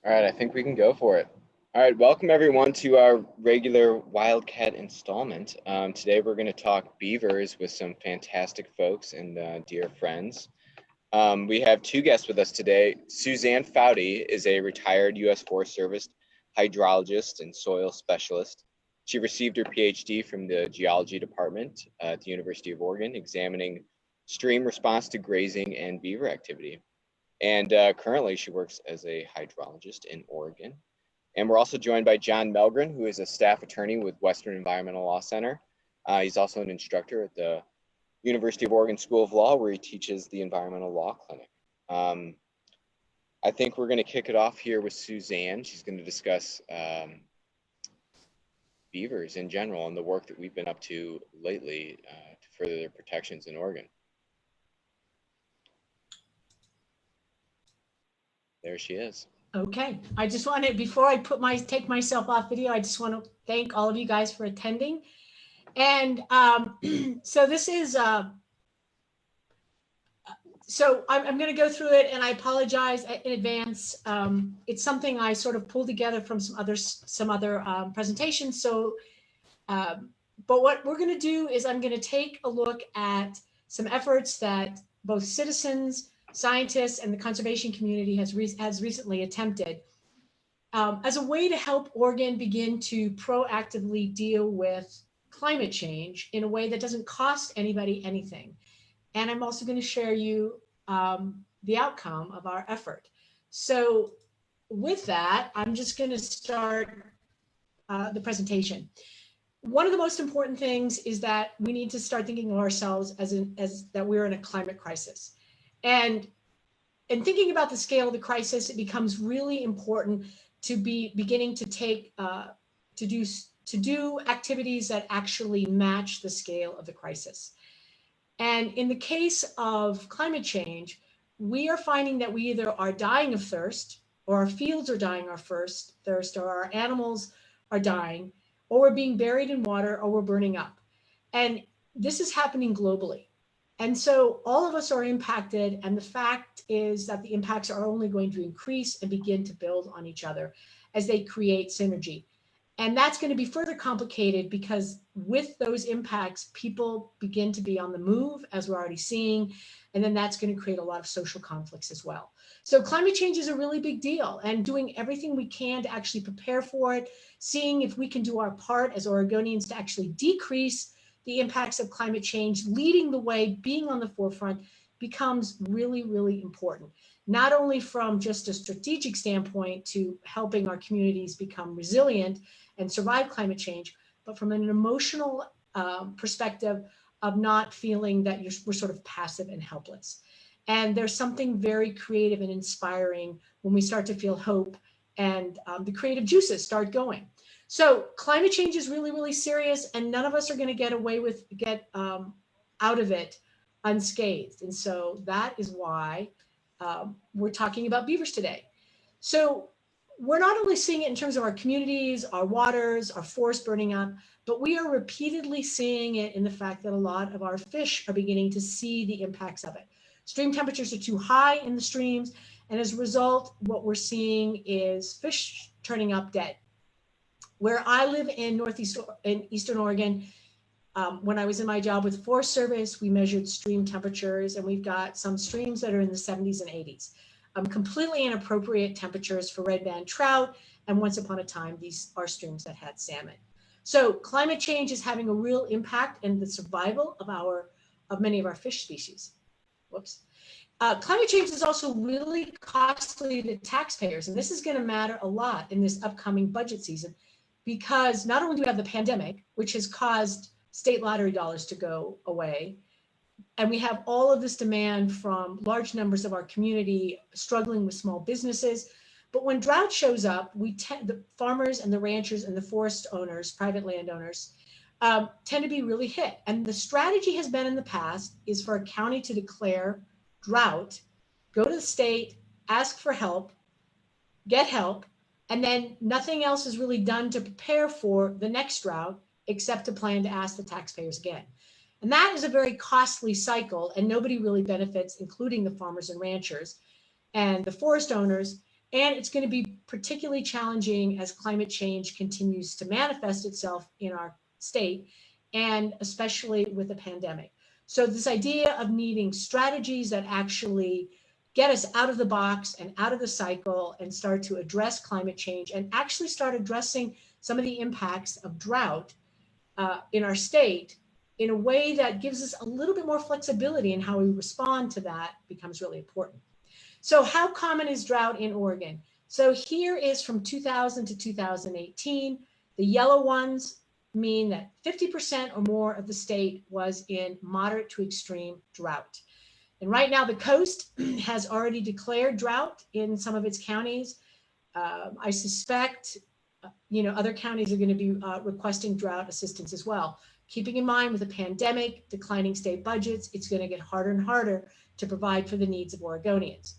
All right, I think we can go for it. All right, welcome everyone to our regular Wildcat installment. Today we're going to talk beavers with some fantastic folks and dear friends. We have two guests with us today. Suzanne Fouty is a retired U.S. Forest Service hydrologist and soil specialist. She received her PhD from the Geology Department at the University of Oregon, examining stream response to grazing and beaver activity. And currently she works as a hydrologist in Oregon. And we're also joined by John Mellgren, who is a staff attorney with Western Environmental Law Center. He's also an instructor at the University of Oregon School of Law, where he teaches the Environmental Law Clinic. I think we're going to kick it off here with Suzanne. She's going to discuss beavers in general and the work that we've been up to lately to further their protections in Oregon. There she is. Okay, I just wanted, before I take myself off video, I just want to thank all of you guys for attending. And so this is, so I'm going to go through it, and I apologize in advance. It's something I sort of pulled together from some other presentations. So, but what we're going to do is I'm going to take a look at some efforts that both citizens, scientists, and the conservation community has recently attempted as a way to help Oregon begin to proactively deal with climate change in a way that doesn't cost anybody anything. And I'm also going to share you the outcome of our effort. So with that, I'm just going to start the presentation. One of the most important things is that we need to start thinking of ourselves as that we're in a climate crisis. And thinking about the scale of the crisis, it becomes really important to be beginning to take to do activities that actually match the scale of the crisis. And in the case of climate change, we are finding that we either are dying of thirst, or our fields are dying of thirst, or our animals are dying, or we're being buried in water, or we're burning up. And this is happening globally. And so all of us are impacted, and the fact is that the impacts are only going to increase and begin to build on each other as they create synergy. And that's going to be further complicated because with those impacts, people begin to be on the move, as we're already seeing, and then that's going to create a lot of social conflicts as well. So climate change is a really big deal, and doing everything we can to actually prepare for it, seeing if we can do our part as Oregonians to actually decrease the impacts of climate change, leading the way, being on the forefront, becomes really, really important. Not only from just a strategic standpoint to helping our communities become resilient and survive climate change, but from an emotional perspective of not feeling that we're sort of passive and helpless. And there's something very creative and inspiring when we start to feel hope and the creative juices start going. So climate change is really, really serious, and none of us are going to get out of it unscathed. And so that is why we're talking about beavers today. So we're not only seeing it in terms of our communities, our waters, our forests burning up, but we are repeatedly seeing it in the fact that a lot of our fish are beginning to see the impacts of it. Stream temperatures are too high in the streams, and as a result, what we're seeing is fish turning up dead. Where I live in eastern Oregon, when I was in my job with the Forest Service, we measured stream temperatures, and we've got some streams that are in the 70s and 80s. Completely inappropriate temperatures for red band trout, and once upon a time, these are streams that had salmon. So climate change is having a real impact in the survival of many of our fish species. Whoops. Climate change is also really costly to taxpayers, and this is going to matter a lot in this upcoming budget season, because not only do we have the pandemic, which has caused state lottery dollars to go away, and we have all of this demand from large numbers of our community struggling with small businesses. But when drought shows up, the farmers and the ranchers and the forest owners, private landowners, tend to be really hit. And the strategy has been in the past is for a county to declare drought, go to the state, ask for help, get help, and then nothing else is really done to prepare for the next drought except to plan to ask the taxpayers again. And that is a very costly cycle, and nobody really benefits, including the farmers and ranchers and the forest owners. And it's going to be particularly challenging as climate change continues to manifest itself in our state, and especially with the pandemic. So this idea of needing strategies that actually get us out of the box and out of the cycle and start to address climate change and actually start addressing some of the impacts of drought in our state in a way that gives us a little bit more flexibility in how we respond to that becomes really important. So how common is drought in Oregon? So here is from 2000 to 2018. The yellow ones mean that 50% or more of the state was in moderate to extreme drought. And right now the coast has already declared drought in some of its counties. I suspect, other counties are going to be requesting drought assistance as well. Keeping in mind with the pandemic, declining state budgets, it's going to get harder and harder to provide for the needs of Oregonians.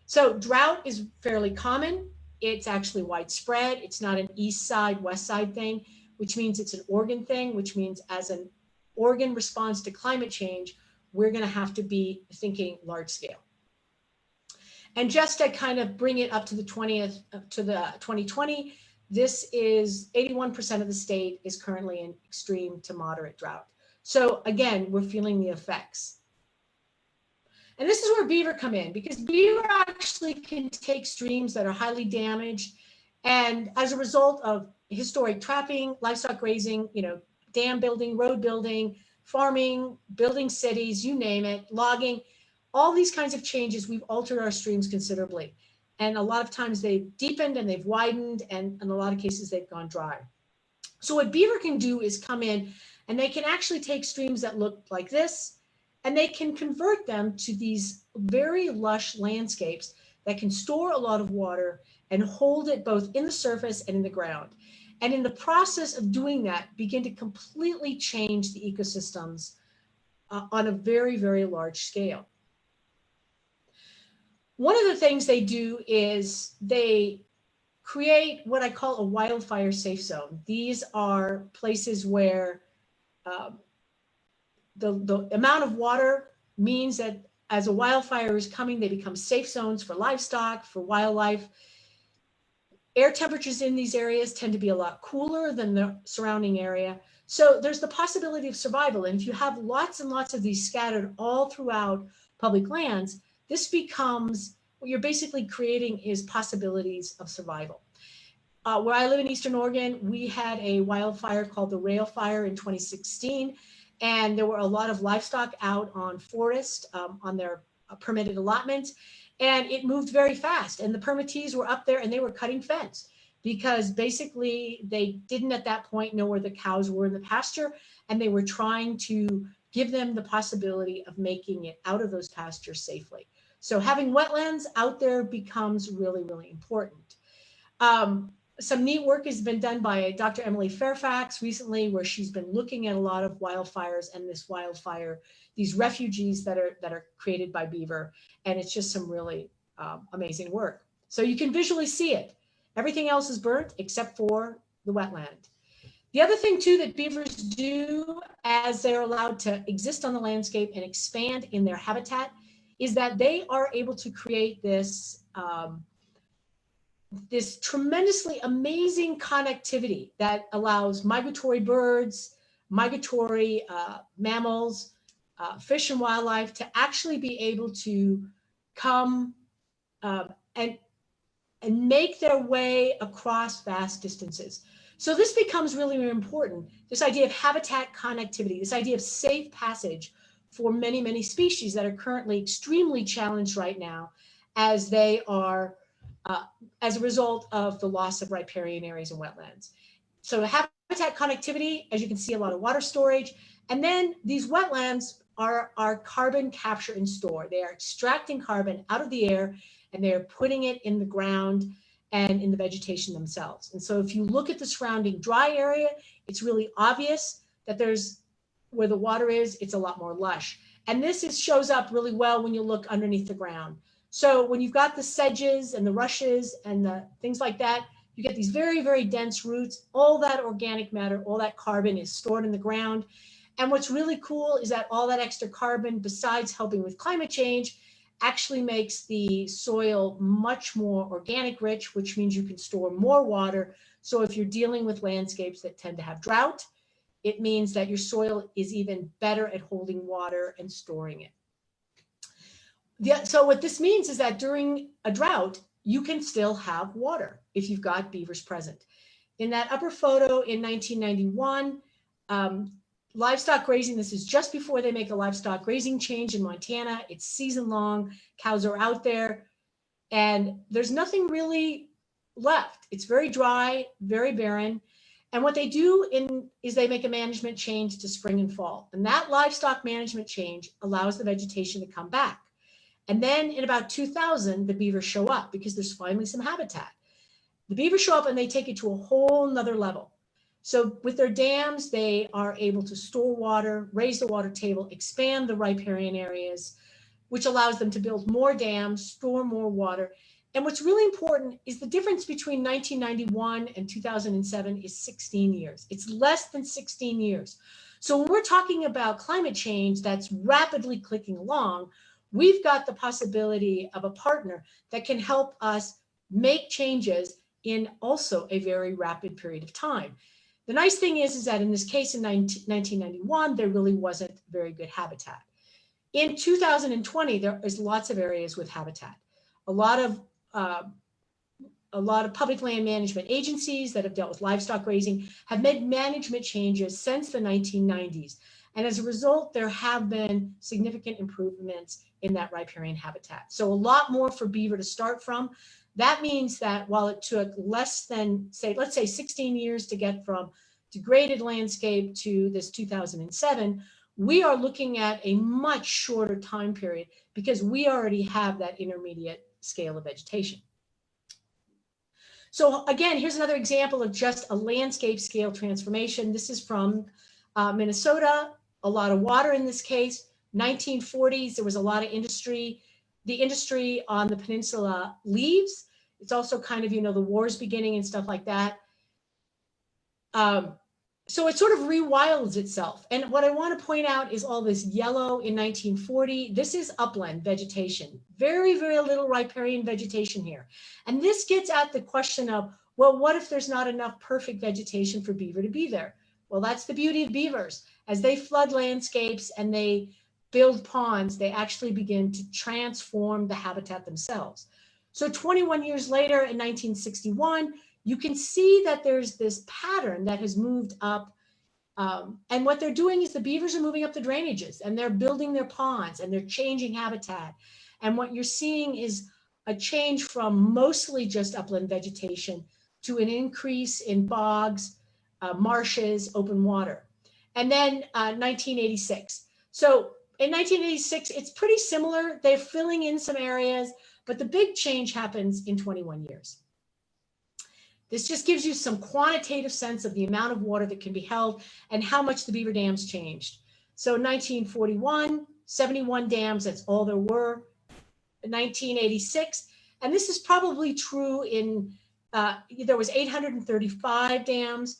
So drought is fairly common. It's actually widespread. It's not an east side, west side thing, which means it's an Oregon thing, which means as an Oregon response to climate change, we're going to have to be thinking large scale. And just to kind of bring it up to the 2020, this is 81% of the state is currently in extreme to moderate drought. So again, we're feeling the effects. And this is where beaver come in, because beaver actually can take streams that are highly damaged. And as a result of historic trapping, livestock grazing, dam building, road building, farming, building cities, you name it, logging, all these kinds of changes, we've altered our streams considerably. And a lot of times they've deepened and they've widened, and in a lot of cases they've gone dry. So what beaver can do is come in and they can actually take streams that look like this, and they can convert them to these very lush landscapes that can store a lot of water and hold it both in the surface and in the ground. And in the process of doing that, begin to completely change the ecosystems on a very, very large scale. One of the things they do is they create what I call a wildfire safe zone. These are places where the amount of water means that as a wildfire is coming, they become safe zones for livestock, for wildlife. Air temperatures in these areas tend to be a lot cooler than the surrounding area. So there's the possibility of survival. And if you have lots and lots of these scattered all throughout public lands, this becomes, what you're basically creating is possibilities of survival. Where I live in Eastern Oregon, we had a wildfire called the Rail Fire in 2016. And there were a lot of livestock out on forest on their permitted allotments. And it moved very fast. And the permittees were up there and they were cutting fence because basically they didn't at that point know where the cows were in the pasture. And they were trying to give them the possibility of making it out of those pastures safely. So having wetlands out there becomes really, really important. Some neat work has been done by Dr. Emily Fairfax recently, where she's been looking at a lot of wildfires and this wildfire, these refugees that are created by beaver. And it's just some really amazing work. So you can visually see it. Everything else is burnt except for the wetland. The other thing too that beavers do as they're allowed to exist on the landscape and expand in their habitat is that they are able to create this this tremendously amazing connectivity that allows migratory birds, migratory mammals, fish and wildlife to actually be able to come and make their way across vast distances. So this becomes really, really important. This idea of habitat connectivity, this idea of safe passage for many, many species that are currently extremely challenged right now as they are as a result of the loss of riparian areas and wetlands. So habitat connectivity, as you can see, a lot of water storage. And then these wetlands are carbon capture and store. They are extracting carbon out of the air and they're putting it in the ground and in the vegetation themselves. And so if you look at the surrounding dry area, it's really obvious that there's where the water is, it's a lot more lush. And this shows up really well when you look underneath the ground. So when you've got the sedges and the rushes and the things like that, you get these very, very dense roots. All that organic matter, all that carbon is stored in the ground. And what's really cool is that all that extra carbon, besides helping with climate change, actually makes the soil much more organic rich, which means you can store more water. So if you're dealing with landscapes that tend to have drought, it means that your soil is even better at holding water and storing it. So what this means is that during a drought, you can still have water if you've got beavers present. In that upper photo in 1991, livestock grazing, this is just before they make a livestock grazing change in Montana. It's season long, cows are out there, and there's nothing really left. It's very dry, very barren. And what they do is they make a management change to spring and fall. And that livestock management change allows the vegetation to come back. And then in about 2000, the beavers show up because there's finally some habitat. The beavers show up and they take it to a whole nother level. So with their dams, they are able to store water, raise the water table, expand the riparian areas, which allows them to build more dams, store more water. And what's really important is the difference between 1991 and 2007 is 16 years. It's less than 16 years. So when we're talking about climate change that's rapidly clicking along, we've got the possibility of a partner that can help us make changes in also a very rapid period of time. The nice thing is that in this case in 1991, there really wasn't very good habitat. In 2020, there is lots of areas with habitat. A lot of public land management agencies that have dealt with livestock grazing have made management changes since the 1990s. And as a result, there have been significant improvements in that riparian habitat. So a lot more for beaver to start from. That means that while it took less than, let's say 16 years to get from degraded landscape to this 2007, we are looking at a much shorter time period because we already have that intermediate scale of vegetation. So again, here's another example of just a landscape scale transformation. This is from Minnesota, a lot of water in this case. 1940s, there was a lot of industry. The industry on the peninsula leaves. It's also kind of, the wars beginning and stuff like that. So it sort of rewilds itself. And what I want to point out is all this yellow in 1940. This is upland vegetation. Very, very little riparian vegetation here. And this gets at the question of, well, what if there's not enough perfect vegetation for beaver to be there? Well, that's the beauty of beavers. As they flood landscapes and they build ponds, they actually begin to transform the habitat themselves. So 21 years later in 1961, you can see that there's this pattern that has moved up. And what they're doing is the beavers are moving up the drainages and they're building their ponds and they're changing habitat. And what you're seeing is a change from mostly just upland vegetation to an increase in bogs, marshes, open water. And then 1986. So in 1986, it's pretty similar. They're filling in some areas, but the big change happens in 21 years. This just gives you some quantitative sense of the amount of water that can be held and how much the beaver dams changed. So 1941, 71 dams, that's all there were. 1986, and this is probably true in, there was 835 dams.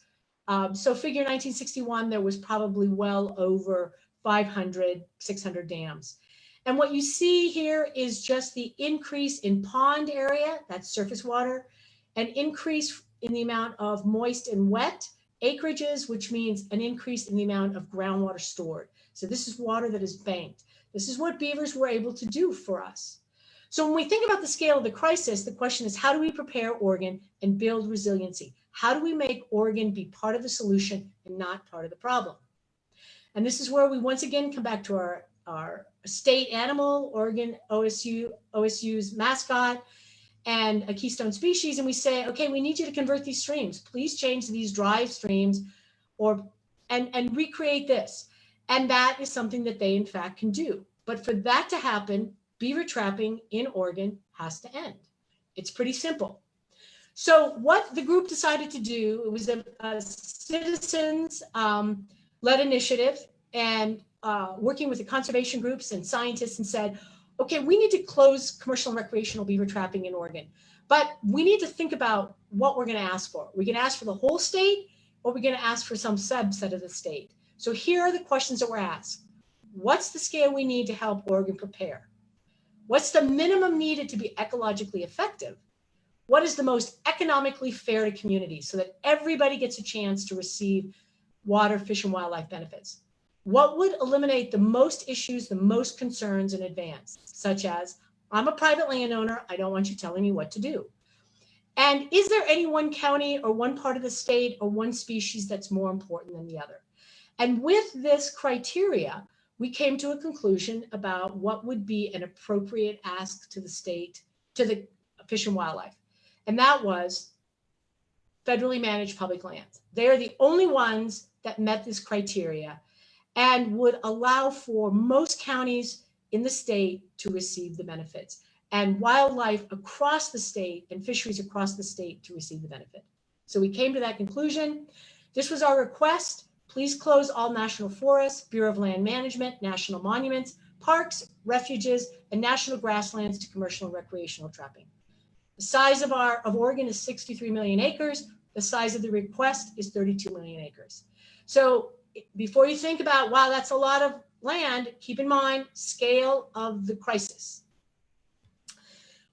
So figure 1961, there was probably well over 500, 600 dams. And what you see here is just the increase in pond area, that's surface water, an increase in the amount of moist and wet acreages, which means an increase in the amount of groundwater stored. So this is water that is banked. This is what beavers were able to do for us. So when we think about the scale of the crisis, the question is, how do we prepare Oregon and build resiliency? How do we make Oregon be part of the solution and not part of the problem? And this is where we once again come back to our state animal, Oregon OSU's mascot, and a keystone species, and we say, okay, we need you to convert these streams. Please change these dry streams and recreate this. And that is something that they in fact can do. But for that to happen, beaver trapping in Oregon has to end. It's pretty simple. So what the group decided to do, it was a citizens-led initiative, and working with the conservation groups and scientists, and said, okay, we need to close commercial and recreational beaver trapping in Oregon, but we need to think about what we're going to ask for. We're going to ask for the whole state, or we're going to ask for some subset of the state. So here are the questions that were asked. What's the scale we need to help Oregon prepare? What's the minimum needed to be ecologically effective? What is the most economically fair to communities so that everybody gets a chance to receive water, fish, and wildlife benefits? What would eliminate the most issues, the most concerns in advance, such as, I'm a private landowner, I don't want you telling me what to do. And is there any one county or one part of the state or one species that's more important than the other? And with this criteria, we came to a conclusion about what would be an appropriate ask to the state, to the Fish and Wildlife. And that was federally managed public lands. They are the only ones that met this criteria and would allow for most counties in the state to receive the benefits, and wildlife across the state and fisheries across the state to receive the benefit. So we came to that conclusion. This was our request. Please close all national forests, Bureau of Land Management, national monuments, parks, refuges, and national grasslands to commercial and recreational trapping. The size of Oregon is 63 million acres. The size of the request is 32 million acres. So before you think about, wow, that's a lot of land, keep in mind scale of the crisis.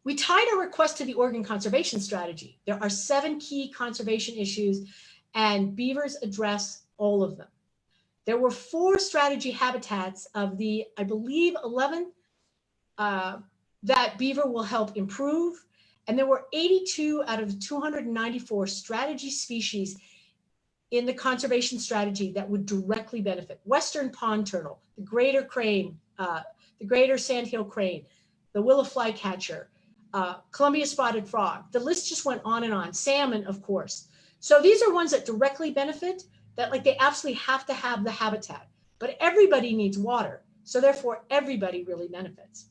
We tied our request to the Oregon Conservation Strategy. There are 7 key conservation issues, and beavers address all of them. There were 4 strategy habitats of the, I believe, 11 that beaver will help improve. And there were 82 out of the 294 strategy species in the conservation strategy that would directly benefit. Western pond turtle, the greater crane, the greater sandhill crane, the willow flycatcher, Columbia spotted frog. The list just went on and on. Salmon, of course. So these are ones that directly benefit, that like they absolutely have to have the habitat. But everybody needs water. So therefore, everybody really benefits.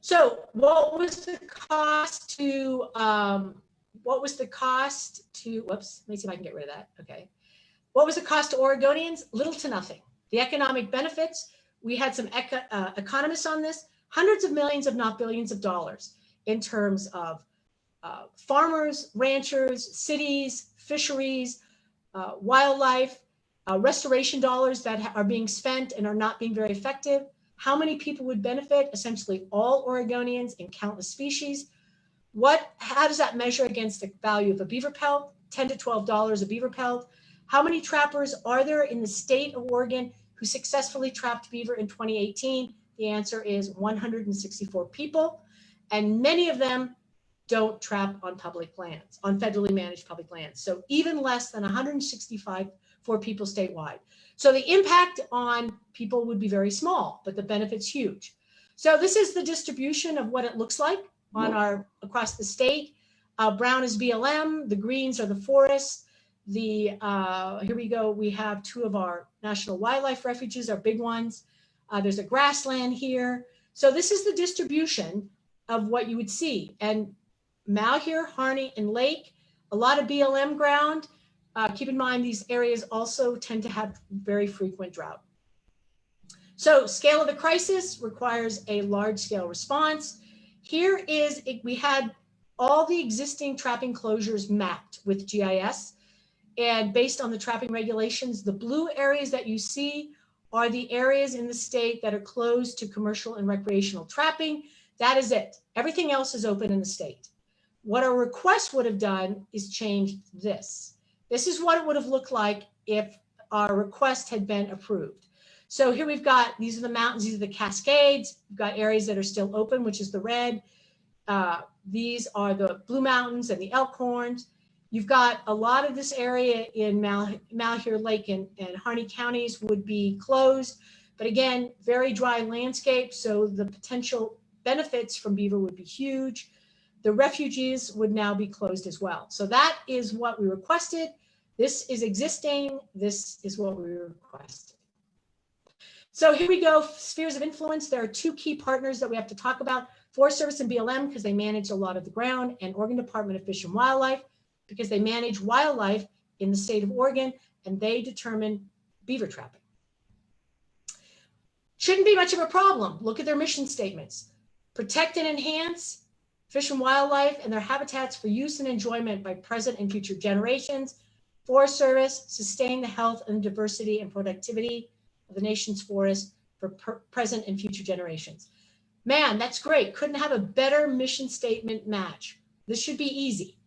So what was the cost to, whoops, let me see if I can get rid of that. Okay. What was the cost to Oregonians? Little to nothing. The economic benefits, we had some economists on this, hundreds of millions, if not billions of dollars in terms of farmers, ranchers, cities, fisheries, wildlife, restoration dollars that are being spent and are not being very effective. How many people would benefit? Essentially all Oregonians in countless species. How does that measure against the value of a beaver pelt? $10 to $12 a beaver pelt. How many trappers are there in the state of Oregon who successfully trapped beaver in 2018? The answer is 164 people, and many of them don't trap on public lands, on federally managed public lands. So even less than 165 for people statewide. So the impact on people would be very small, but the benefit's huge. So this is the distribution of what it looks like on across the state. Brown is BLM, the greens are the forests. Here we go, we have 2 of our national wildlife refuges, our big ones. There's a grassland here. So this is the distribution of what you would see. And Malheur, Harney, and Lake, a lot of BLM ground. Keep in mind, these areas also tend to have very frequent drought. So scale of the crisis requires a large-scale response. Here is, we had all the existing trapping closures mapped with GIS. And based on the trapping regulations, the blue areas that you see are the areas in the state that are closed to commercial and recreational trapping. That is it. Everything else is open in the state. What our request would have done is change this. This is what it would have looked like if our request had been approved. So here we've got, these are the mountains, these are the Cascades. We've got areas that are still open, which is the red. These are the Blue Mountains and the Elkhorns. You've got a lot of this area in Malheur Lake and Harney counties would be closed. But again, very dry landscape, so the potential benefits from beaver would be huge. The refuges would now be closed as well. So that is what we requested. This is existing. This is what we requested. So here we go, spheres of influence. There are 2 key partners that we have to talk about. Forest Service and BLM, because they manage a lot of the ground, and Oregon Department of Fish and Wildlife, because they manage wildlife in the state of Oregon, and they determine beaver trapping. Shouldn't be much of a problem. Look at their mission statements. Protect and enhance fish and wildlife and their habitats for use and enjoyment by present and future generations. Forest Service, sustain the health and diversity and productivity of the nation's forests for present and future generations. Man, that's great. Couldn't have a better mission statement match. This should be easy.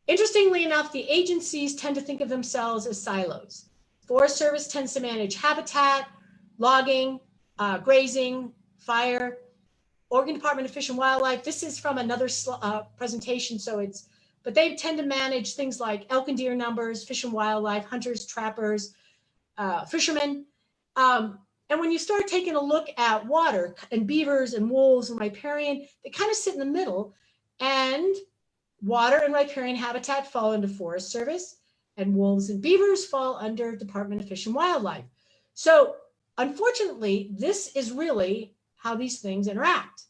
Interestingly enough, the agencies tend to think of themselves as silos. Forest Service tends to manage habitat, logging, grazing, fire. Oregon Department of Fish and Wildlife, this is from another presentation, but they tend to manage things like elk and deer numbers, fish and wildlife, hunters, trappers, fishermen. And when you start taking a look at water and beavers and wolves and riparian, they kind of sit in the middle, and water and riparian habitat fall under Forest Service, and wolves and beavers fall under Department of Fish and Wildlife. So unfortunately, this is really how these things interact.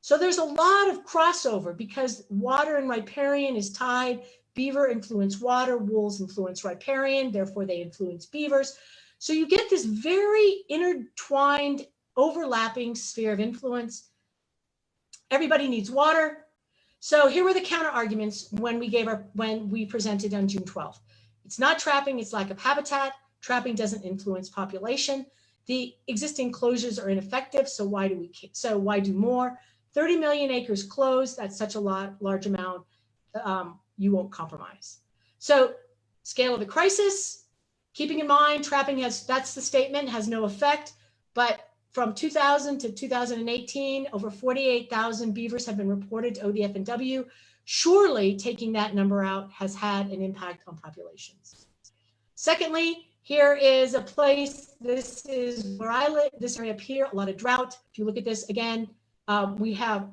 So there's a lot of crossover because water and riparian is tied. Beaver influence water, wolves influence riparian, therefore they influence beavers. So you get this very intertwined, overlapping sphere of influence. Everybody needs water. So here were the counter arguments when we presented on June 12th. It's not trapping, it's lack of habitat. Trapping doesn't influence population. The existing closures are ineffective, so why do more? 30 million acres closed, that's such a large amount, you won't compromise. So scale of the crisis, keeping in mind trapping that's the statement, has no effect, but from 2000 to 2018, over 48,000 beavers have been reported to ODF&W. Surely taking that number out has had an impact on populations. Secondly, here is a place, this is where I live, this area up here, a lot of drought. If you look at this again, we have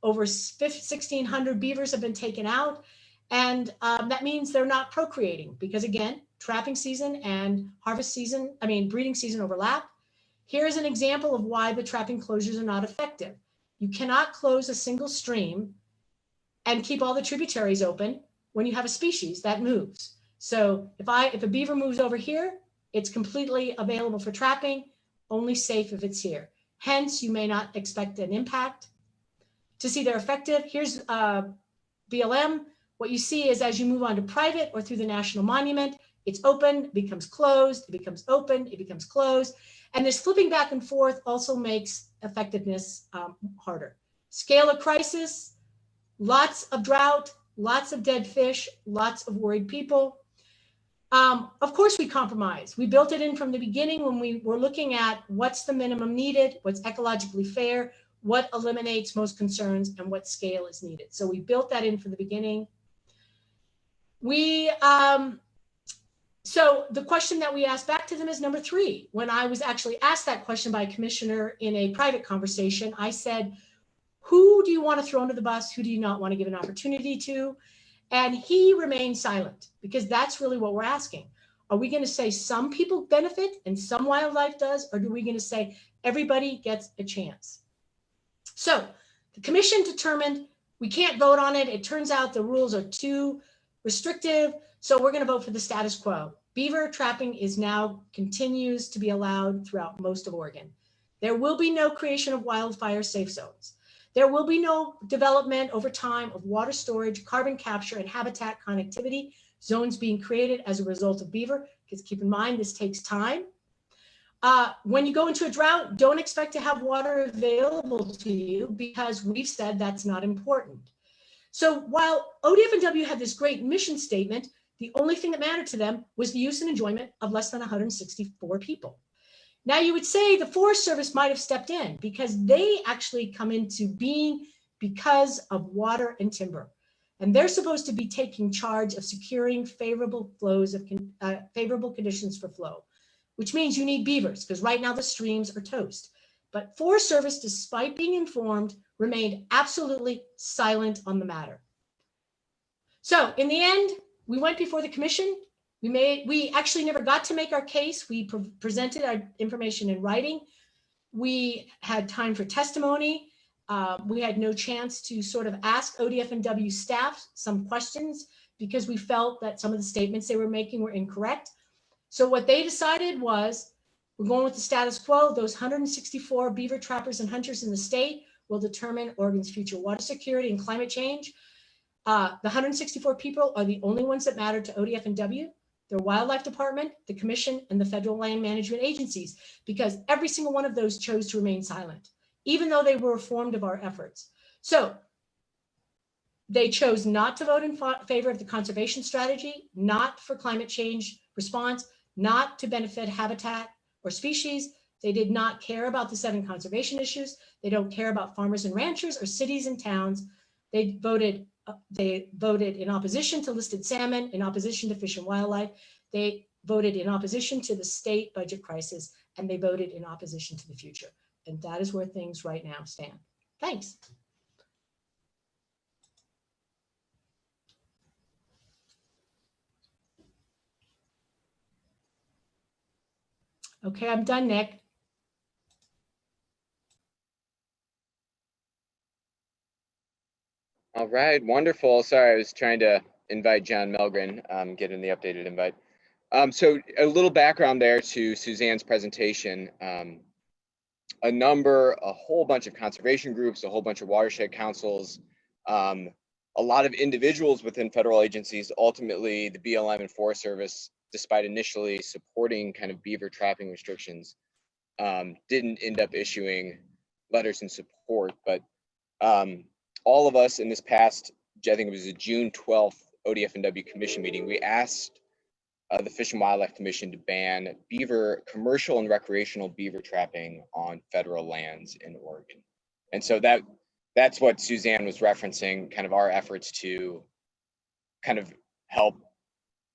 over 1,600 beavers have been taken out. And that means they're not procreating because again, trapping season and breeding season overlap. Here's an example of why the trapping closures are not effective. You cannot close a single stream and keep all the tributaries open when you have a species that moves. So if a beaver moves over here, it's completely available for trapping, only safe if it's here. Hence, you may not expect an impact. To see they're effective, here's BLM. What you see is as you move on to private or through the national monument, it's open, it becomes closed, it becomes open, it becomes closed. And this flipping back and forth also makes effectiveness harder. Scale of crisis, lots of drought, lots of dead fish, lots of worried people. Of course we compromise. We built it in from the beginning when we were looking at what's the minimum needed, what's ecologically fair, what eliminates most concerns, and what scale is needed. So we built that in from the beginning. So the question that we asked back to them is number 3. When I was actually asked that question by a commissioner in a private conversation, I said, who do you want to throw under the bus? Who do you not want to give an opportunity to? And he remained silent because that's really what we're asking. Are we going to say some people benefit and some wildlife does, or are we going to say everybody gets a chance? So the commission determined we can't vote on it. It turns out the rules are too restrictive. So we're going to vote for the status quo. Beaver trapping continues to be allowed throughout most of Oregon. There will be no creation of wildfire safe zones. There will be no development over time of water storage, carbon capture, and habitat connectivity zones being created as a result of beaver, because keep in mind, this takes time. When you go into a drought, don't expect to have water available to you because we've said that's not important. So while ODF&W had this great mission statement, the only thing that mattered to them was the use and enjoyment of less than 164 people. Now you would say the Forest Service might have stepped in because they actually come into being because of water and timber. And they're supposed to be taking charge of securing favorable conditions for flow, which means you need beavers because right now the streams are toast. But Forest Service, despite being informed, remained absolutely silent on the matter. So in the end, we went before the commission. We actually never got to make our case. We presented our information in writing. We had time for testimony. We had no chance to sort of ask ODF&W staff some questions because we felt that some of the statements they were making were incorrect. So what they decided was, we're going with the status quo. Those 164 beaver trappers and hunters in the state will determine Oregon's future water security and climate change. The 164 people are the only ones that matter to ODF&W, their wildlife department, the commission, and the federal land management agencies, because every single one of those chose to remain silent. even though they were informed of our efforts. So they chose not to vote in favor of the conservation strategy, not for climate change response, not to benefit habitat or species. They did not care about the 7 conservation issues. They don't care about farmers and ranchers or cities and towns. They voted in opposition to listed salmon, in opposition to fish and wildlife. They voted in opposition to the state budget crisis, and they voted in opposition to the future. And that is where things right now stand. Thanks. Okay, I'm done, Nick. All right, wonderful. Sorry, I was trying to invite John Mellgren, get in the updated invite. So a little background there to Suzanne's presentation. A whole bunch of conservation groups, a whole bunch of watershed councils, a lot of individuals within federal agencies. Ultimately, the BLM and Forest Service, despite initially supporting kind of beaver trapping restrictions, didn't end up issuing letters in support. But all of us in this past, I think it was a June 12th ODF&W commission meeting, we asked the Fish and Wildlife Commission to ban commercial and recreational beaver trapping on federal lands in Oregon. And so that's what Suzanne was referencing, kind of our efforts to kind of help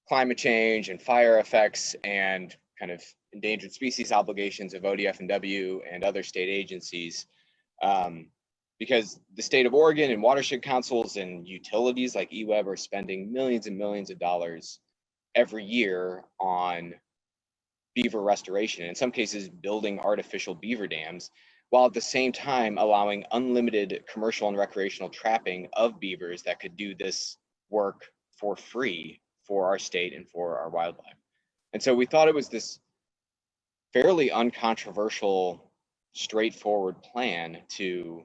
climate change and fire effects and kind of endangered species obligations of ODF&W and other state agencies. Because the state of Oregon and watershed councils and utilities like EWEB are spending millions and millions of dollars every year on beaver restoration, in some cases building artificial beaver dams, while at the same time allowing unlimited commercial and recreational trapping of beavers that could do this work for free for our state and for our wildlife. And so we thought it was this fairly uncontroversial, straightforward plan to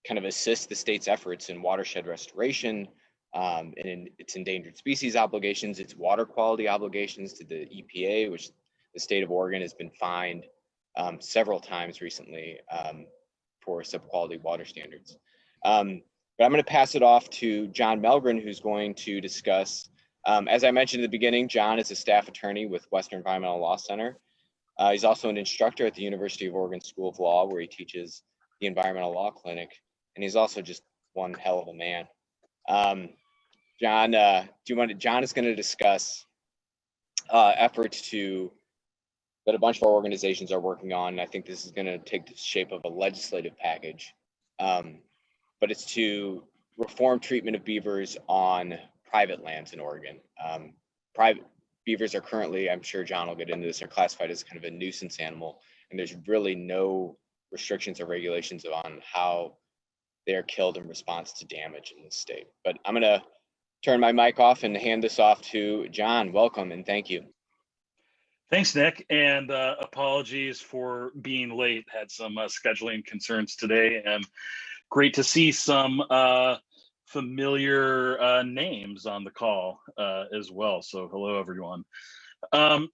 kind of assist the state's efforts in watershed restoration, and in its endangered species obligations, its water quality obligations to the EPA, which the state of Oregon has been fined several times recently for sub-quality water standards. But I'm going to pass it off to John Mellgren, who's going to discuss, as I mentioned at the beginning, John is a staff attorney with Western Environmental Law Center. He's also an instructor at the University of Oregon School of Law, where he teaches the Environmental Law Clinic, and he's also just one hell of a man. John, John is going to discuss efforts that a bunch of our organizations are working on. And I think this is going to take the shape of a legislative package, but it's to reform treatment of beavers on private lands in Oregon. Private beavers are currently, I'm sure John will get into this, are classified as kind of a nuisance animal, and there's really no restrictions or regulations on how they are killed in response to damage in the state. But I'm going to turn my mic off and hand this off to John. Welcome and thank you. Thanks, Nick, and apologies for being late. Had some scheduling concerns today, and great to see some familiar names on the call as well. So hello, everyone. Oh,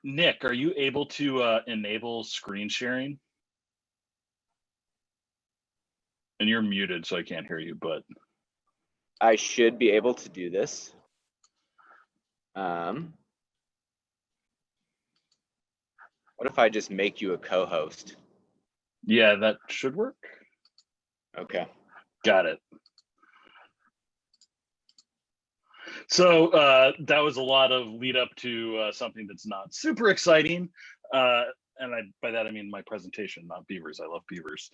Nick, are you able to enable screen sharing? And you're muted, so I can't hear you, but I should be able to do this. What if I just make you a co-host? Yeah, that should work. Okay. Got it. So that was a lot of lead up to something that's not super exciting. And by that, I mean my presentation, not beavers. I love beavers.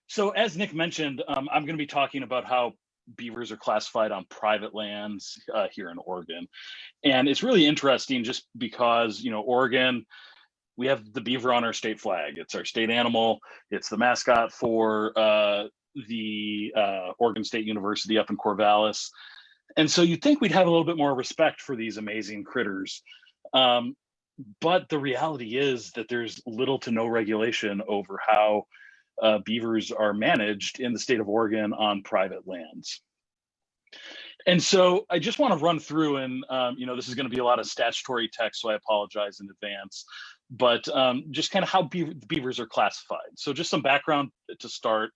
So as Nick mentioned, I'm going to be talking about how beavers are classified on private lands here in Oregon. And it's really interesting just because, you know, Oregon, we have the beaver on our state flag. It's our state animal. It's the mascot for the Oregon State University up in Corvallis. And so you'd think we'd have a little bit more respect for these amazing critters. But the reality is that there's little to no regulation over how beavers are managed in the state of Oregon on private lands. And so I just want to run through, and you know, this is going to be a lot of statutory text, so I apologize in advance. but just kind of how beavers are classified. So just some background to start.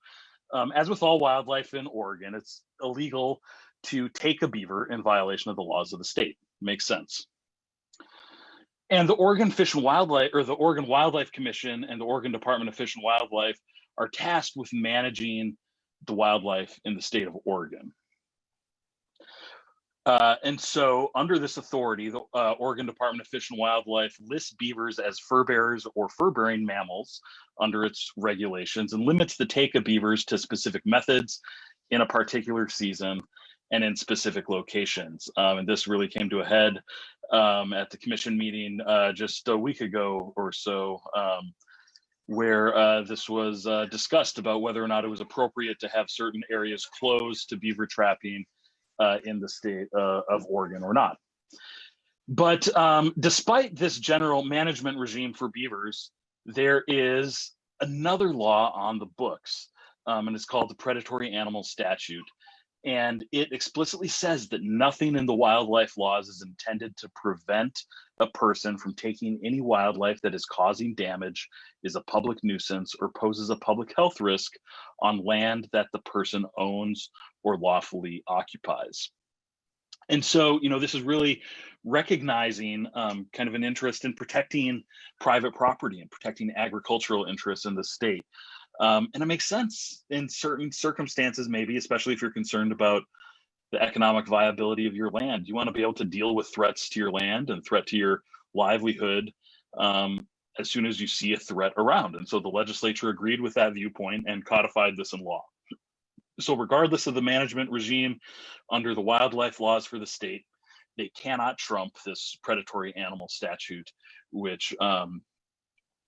As with all wildlife in Oregon, it's illegal to take a beaver in violation of the laws of the state. Makes sense. And the Oregon Fish and Wildlife, or the Oregon Wildlife Commission and the Oregon Department of Fish and Wildlife are tasked with managing the wildlife in the state of Oregon. And so under this authority, the Oregon Department of Fish and Wildlife lists beavers as fur bearers or fur-bearing mammals under its regulations, and limits the take of beavers to specific methods in a particular season and in specific locations. And this really came to a head at the commission meeting just a week ago or so, where this was discussed about whether or not it was appropriate to have certain areas closed to beaver trapping in the state of Oregon or not. But despite this general management regime for beavers, there is another law on the books, and it's called the Predatory Animal Statute. And it explicitly says that nothing in the wildlife laws is intended to prevent a person from taking any wildlife that is causing damage, is a public nuisance, or poses a public health risk on land that the person owns or lawfully occupies. And so, this is really recognizing kind of an interest in protecting private property and protecting agricultural interests in the state. And it makes sense in certain circumstances, maybe, especially if you're concerned about the economic viability of your land. You want to be able to deal with threats to your land and threat to your livelihood as soon as you see a threat around. And so the legislature agreed with that viewpoint and codified this in law. So regardless of the management regime under the wildlife laws for the state, they cannot trump this predatory animal statute, which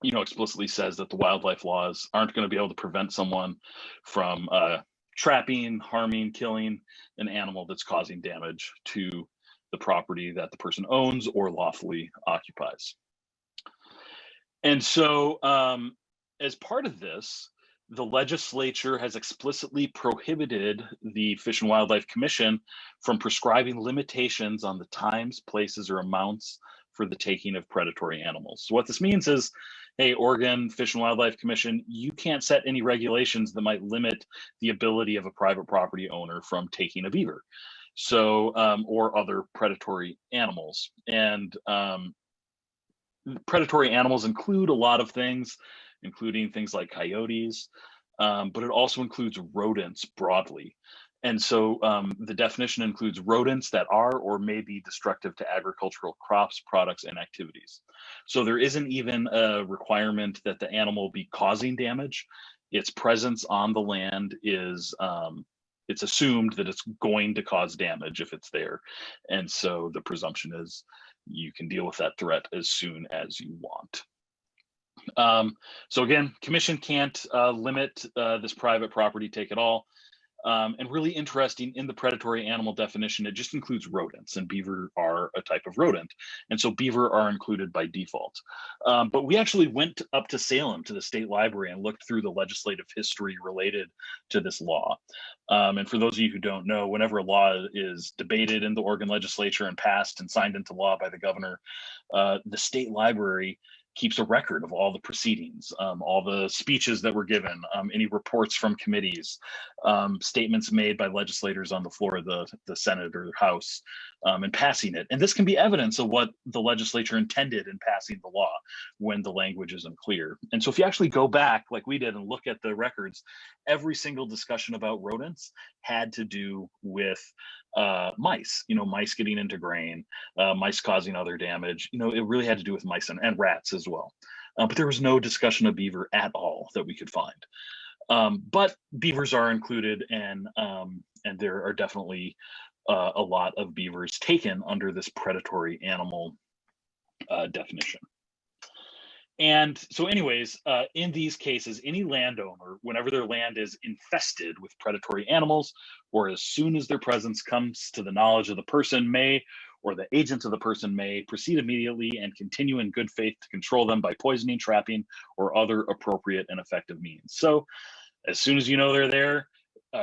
explicitly says that the wildlife laws aren't going to be able to prevent someone from trapping, harming, killing an animal that's causing damage to the property that the person owns or lawfully occupies. And so as part of this, the legislature has explicitly prohibited the Fish and Wildlife Commission from prescribing limitations on the times, places, or amounts for the taking of predatory animals. So what this means is, hey, Oregon Fish and Wildlife Commission, you can't set any regulations that might limit the ability of a private property owner from taking a beaver, so or other predatory animals. And predatory animals include a lot of things, including things like coyotes, but it also includes rodents broadly. And so the definition includes rodents that are or may be destructive to agricultural crops, products, and activities. So there isn't even a requirement that the animal be causing damage. Its presence on the land is, it's assumed that it's going to cause damage if it's there. And so the presumption is you can deal with that threat as soon as you want. So again, commission can't limit this private property take at all. And really interesting, in the predatory animal definition, it just includes rodents, and beaver are a type of rodent. And so beaver are included by default. But we actually went up to Salem to the state library and looked through the legislative history related to this law. And for those of you who don't know, whenever a law is debated in the Oregon legislature and passed and signed into law by the governor, the state library keeps a record of all the proceedings, all the speeches that were given, any reports from committees, statements made by legislators on the floor of the Senate or House in passing it. And this can be evidence of what the legislature intended in passing the law when the language isn't clear. And so if you actually go back like we did and look at the records, every single discussion about rodents had to do with mice, mice getting into grain, mice causing other damage. It really had to do with mice and rats as well. But there was no discussion of beaver at all that we could find. But beavers are included, and there are definitely a lot of beavers taken under this predatory animal definition. And so anyways, in these cases, any landowner, whenever their land is infested with predatory animals, or as soon as their presence comes to the knowledge of the person, may, or the agent of the person may, proceed immediately and continue in good faith to control them by poisoning, trapping, or other appropriate and effective means. So as soon as you know they're there,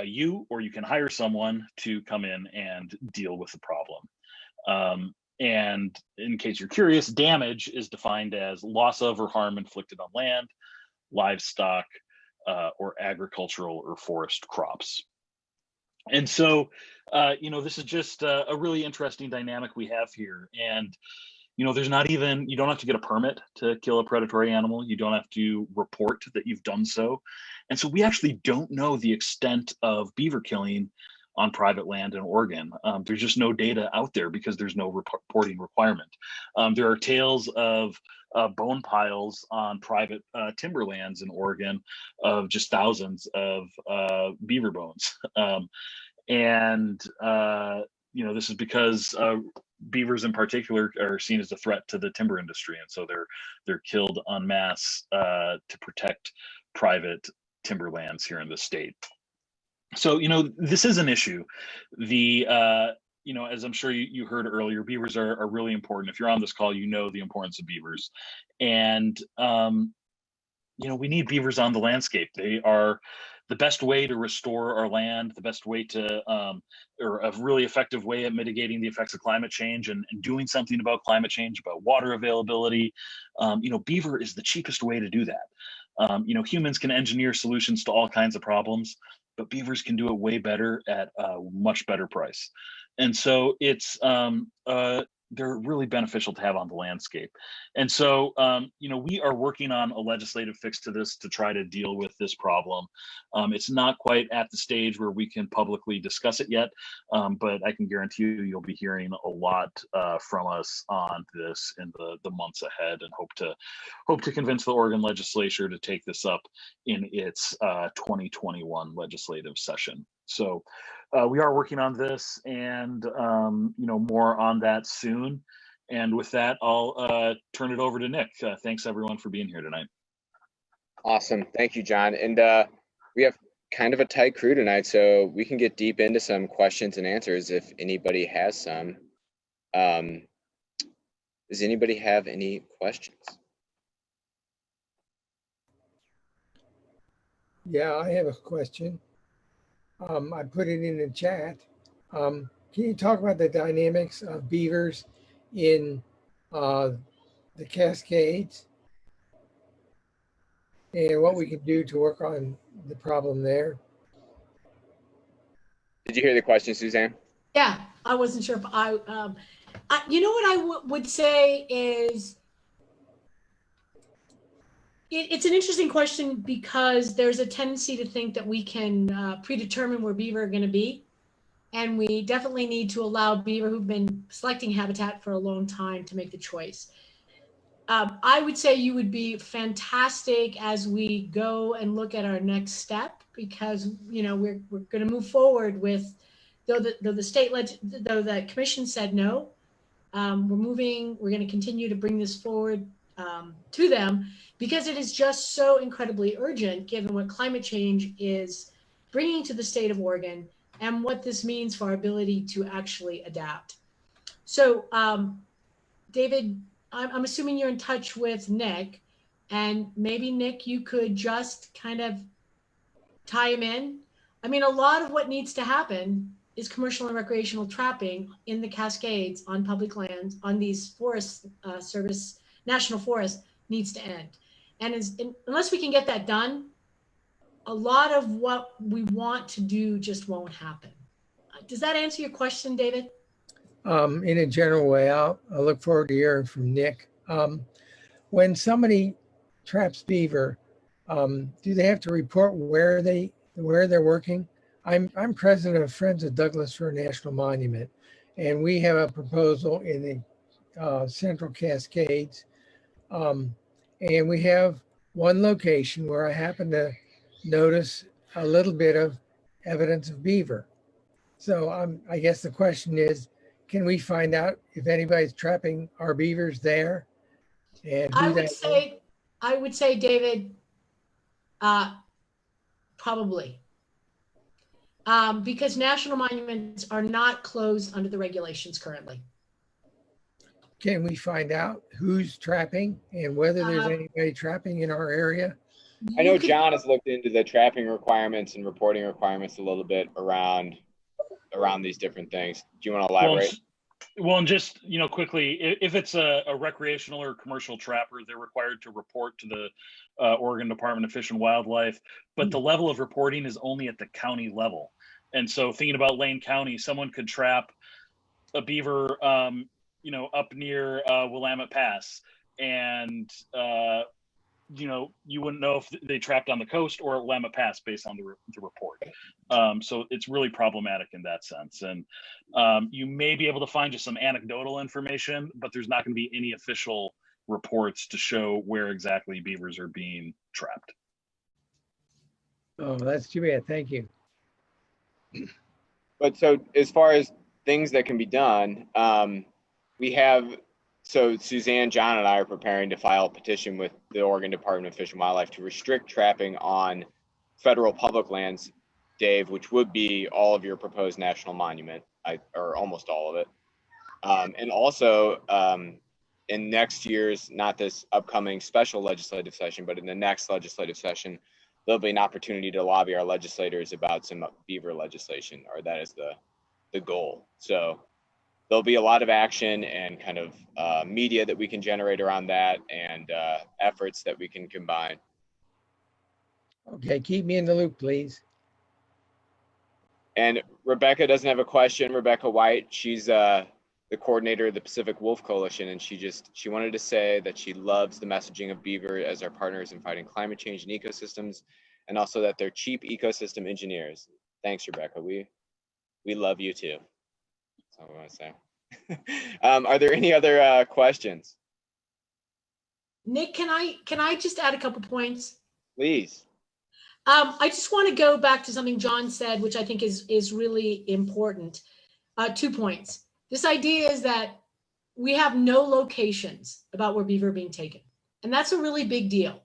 you can hire someone to come in and deal with the problem. And in case you're curious, damage is defined as loss of or harm inflicted on land, livestock, or agricultural or forest crops. And so, this is just a really interesting dynamic we have here. And, there's not even, you don't have to get a permit to kill a predatory animal. You don't have to report that you've done so. And so we actually don't know the extent of beaver killing on private land in Oregon. There's just no data out there because there's no reporting requirement. There are tales of bone piles on private timberlands in Oregon of just thousands of beaver bones. This is because beavers in particular are seen as a threat to the timber industry. And so they're killed en masse to protect private timberlands here in the state. So, this is an issue. As I'm sure you heard earlier, beavers are really important. If you're on this call, you know the importance of beavers. And, we need beavers on the landscape. They are the best way to restore our land, the best way to, or a really effective way at mitigating the effects of climate change and doing something about climate change, about water availability. Beaver is the cheapest way to do that. Humans can engineer solutions to all kinds of problems, but beavers can do it way better at a much better price. And so it's, they're really beneficial to have on the landscape. And so, we are working on a legislative fix to this to try to deal with this problem. It's not quite at the stage where we can publicly discuss it yet, but I can guarantee you'll be hearing a lot from us on this in the months ahead, and hope to convince the Oregon legislature to take this up in its 2021 legislative session. So we are working on this, and more on that soon. And with that, I'll turn it over to Nick. Thanks everyone for being here tonight. Awesome, thank you, John. And we have kind of a tight crew tonight, so we can get deep into some questions and answers if anybody has some. Does anybody have any questions? Yeah, I have a question. I put it in the chat. Can you talk about the dynamics of beavers in the Cascades and what we can do to work on the problem there? Did you hear the question, Suzanne? Yeah, I wasn't sure if what I would say is, it's an interesting question because there's a tendency to think that we can predetermine where beaver are going to be. And we definitely need to allow beaver who've been selecting habitat for a long time to make the choice. I would say you would be fantastic as we go and look at our next step, because we're going to move forward with, though the commission said no, we're going to continue to bring this forward to them, because it is just so incredibly urgent given what climate change is bringing to the state of Oregon and what this means for our ability to actually adapt. So, David, I'm assuming you're in touch with Nick, and maybe Nick, you could just kind of tie him in. I mean, a lot of what needs to happen is commercial and recreational trapping in the Cascades on public lands, on these Forest Service national forests, needs to end. And unless we can get that done, a lot of what we want to do just won't happen. Does that answer your question, David? In a general way, I'll look forward to hearing from Nick. When somebody traps beaver, do they have to report where they're working? I'm president of Friends of Douglas Fir National Monument, and we have a proposal in the Central Cascades. And we have one location where I happen to notice a little bit of evidence of beaver. So I guess the question is, can we find out if anybody's trapping our beavers there? And I would say, David, probably. Because national monuments are not closed under the regulations currently. Can we find out who's trapping and whether there's anybody trapping in our area? I know John has looked into the trapping requirements and reporting requirements a little bit around these different things. Do you want to elaborate? Well, and just, quickly, if it's a recreational or commercial trapper, they're required to report to the Oregon Department of Fish and Wildlife, but the level of reporting is only at the county level. And so thinking about Lane County, someone could trap a beaver, up near Willamette Pass, and you wouldn't know if they trapped on the coast or at Willamette Pass based on the report. So it's really problematic in that sense. And you may be able to find just some anecdotal information, but there's not going to be any official reports to show where exactly beavers are being trapped. Oh, that's too bad. Thank you. But so as far as things that can be done, so Suzanne, John, and I are preparing to file a petition with the Oregon Department of Fish and Wildlife to restrict trapping on federal public lands, Dave, which would be all of your proposed national monument, or almost all of it. And also in next year's, not this upcoming special legislative session, but in the next legislative session, there'll be an opportunity to lobby our legislators about some beaver legislation, or that is the goal. So there'll be a lot of action and kind of media that we can generate around that, and efforts that we can combine. Okay, keep me in the loop, please. And Rebecca doesn't have a question. Rebecca White, she's the coordinator of the Pacific Wolf Coalition, and she wanted to say that she loves the messaging of beaver as our partners in fighting climate change and ecosystems, and also that they're cheap ecosystem engineers. Thanks, Rebecca. We love you too. That's all I want to say. Are there any other questions? Nick, can I just add a couple points? Please. I just want to go back to something John said, which I think is really important. 2 points. This idea is that we have no locations about where beaver are being taken. And that's a really big deal.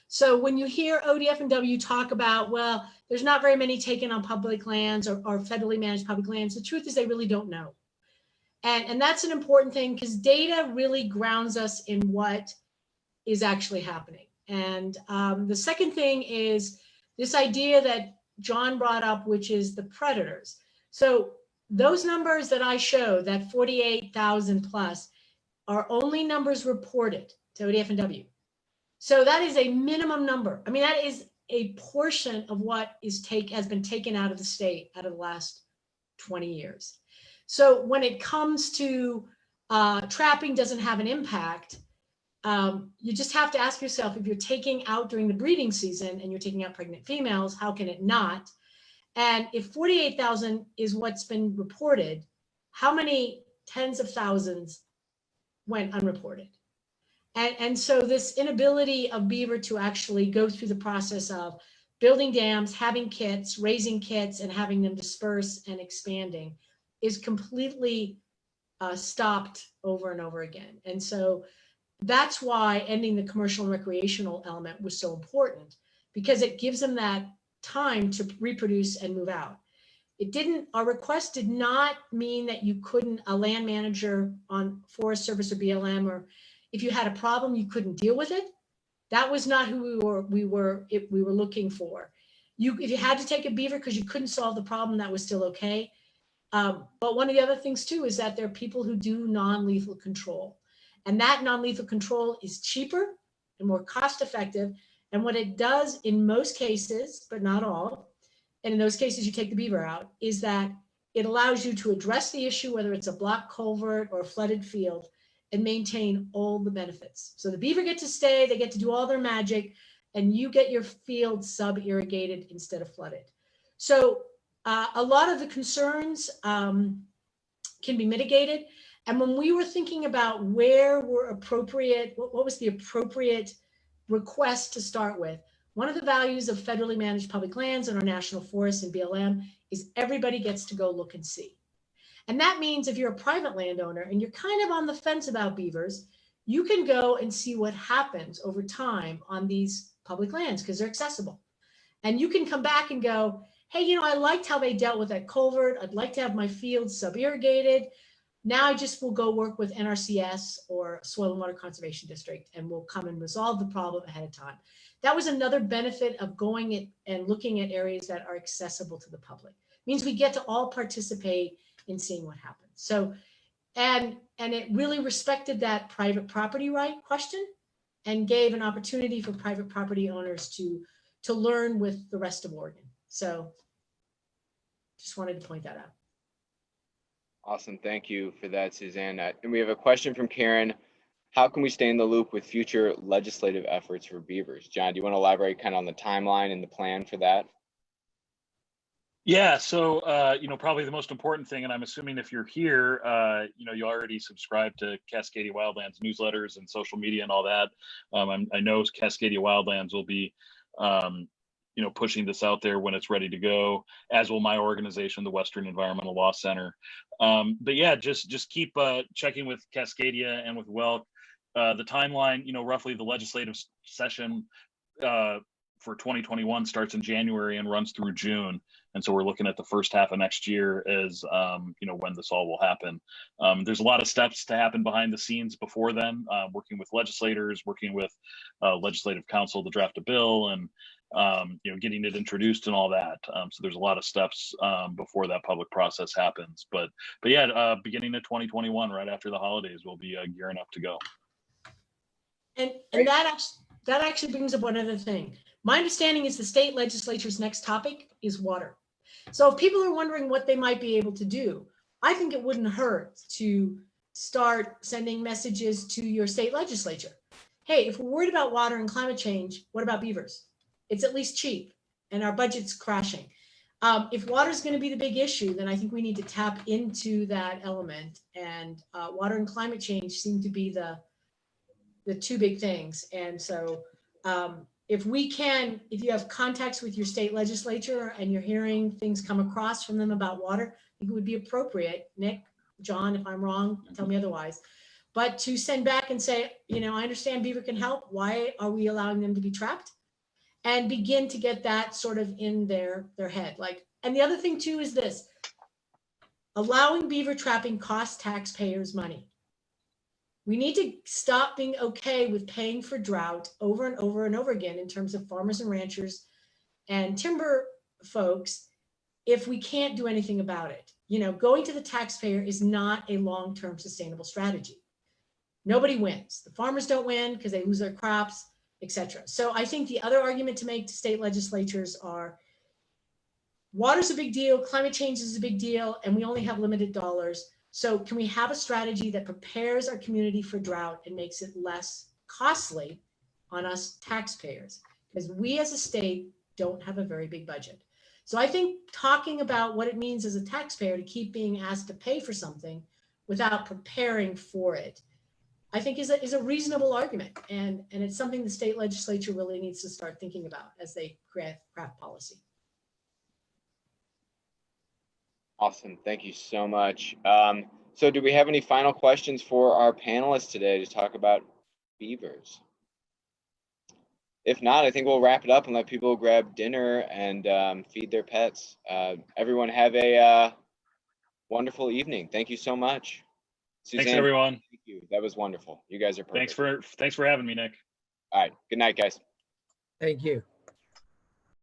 So when you hear ODF&W talk about, well, there's not very many taken on public lands or federally managed public lands, the truth is they really don't know. And that's an important thing, because data really grounds us in what is actually happening. And the second thing is this idea that John brought up, which is the predators. So those numbers that I showed, that 48,000 plus, are only numbers reported to ODF&W. So that is a minimum number. I mean, that is a portion of what has been taken out of the state out of the last 20 years. So when it comes to trapping doesn't have an impact, you just have to ask yourself, if you're taking out during the breeding season and you're taking out pregnant females, how can it not? And if 48,000 is what's been reported, how many tens of thousands went unreported? And so this inability of beaver to actually go through the process of building dams, having kits, raising kits, and having them disperse and expanding is completely stopped over and over again. And so that's why ending the commercial and recreational element was so important, because it gives them that time to reproduce and move out. Our request did not mean that you couldn't, a land manager on Forest Service or BLM, or if you had a problem, you couldn't deal with it. That was not who we were looking for. If you had to take a beaver because you couldn't solve the problem, that was still okay. But one of the other things too is that there are people who do non-lethal control. And that non-lethal control is cheaper and more cost-effective. And what it does in most cases, but not all, and in those cases you take the beaver out, is that it allows you to address the issue, whether it's a block culvert or a flooded field, and maintain all the benefits. So the beaver get to stay, they get to do all their magic, and you get your field sub-irrigated instead of flooded. So a lot of the concerns can be mitigated. And when we were thinking about where were appropriate, what was the appropriate request to start with, one of the values of federally managed public lands and our national forests and BLM is everybody gets to go look and see. And that means if you're a private landowner and you're kind of on the fence about beavers, you can go and see what happens over time on these public lands because they're accessible. And you can come back and go, hey, I liked how they dealt with that culvert. I'd like to have my fields sub-irrigated. Now I just will go work with NRCS or Soil and Water Conservation District, and we'll come and resolve the problem ahead of time. That was another benefit of going and looking at areas that are accessible to the public. It means we get to all participate in seeing what happens. So And it really respected that private property right question and gave an opportunity for private property owners to learn with the rest of Oregon. So just wanted to point that out. Awesome. Thank you for that, Suzanne. And we have a question from Karen. How can we stay in the loop with future legislative efforts for beavers? John, do you want to elaborate kind of on the timeline and the plan for that? Yeah, so probably the most important thing, and I'm assuming if you're here, you already subscribe to Cascadia Wildlands newsletters and social media and all that. I know Cascadia Wildlands will be, pushing this out there when it's ready to go, as will my organization, the Western Environmental Law Center. But yeah, just keep checking with Cascadia and with WELC. The timeline, roughly the legislative session for 2021 starts in January and runs through June. And so we're looking at the first half of next year as, when this all will happen. There's a lot of steps to happen behind the scenes before then, working with legislators, working with legislative counsel to draft a bill and, getting it introduced and all that. So there's a lot of steps before that public process happens. But yeah, beginning of 2021, right after the holidays, we'll be gearing up to go. And that actually brings up one other thing. My understanding is the state legislature's next topic is water. So if people are wondering what they might be able to do, I think it wouldn't hurt to start sending messages to your state legislature. Hey, if we're worried about water and climate change, what about beavers? It's at least cheap and our budget's crashing. If water is going to be the big issue, then I think we need to tap into that element. And water and climate change seem to be the two big things. And so if you have contacts with your state legislature and you're hearing things come across from them about water, I think it would be appropriate, Nick, John, if I'm wrong, tell me otherwise, but to send back and say, I understand Beaver can help. Why are we allowing them to be trapped? And begin to get that sort of in their head. And the other thing too is this, allowing beaver trapping costs taxpayers money. We need to stop being okay with paying for drought over and over and over again in terms of farmers and ranchers and timber folks if we can't do anything about it. Going to the taxpayer is not a long-term sustainable strategy. Nobody wins. The farmers don't win because they lose their crops, etc. So I think the other argument to make to state legislatures are water's a big deal, climate change is a big deal, and we only have limited dollars. So can we have a strategy that prepares our community for drought and makes it less costly on us taxpayers? Because we as a state don't have a very big budget. So I think talking about what it means as a taxpayer to keep being asked to pay for something without preparing for it, I think is a reasonable argument. And it's something the state legislature really needs to start thinking about as they craft policy. Awesome. Thank you so much. So do we have any final questions for our panelists today to talk about beavers? If not, I think we'll wrap it up and let people grab dinner and feed their pets. Everyone have a wonderful evening. Thank you so much. Suzanne, thanks, everyone. Thank you. That was wonderful. You guys are perfect. Thanks for having me, Nick. All right. Good night, guys. Thank you.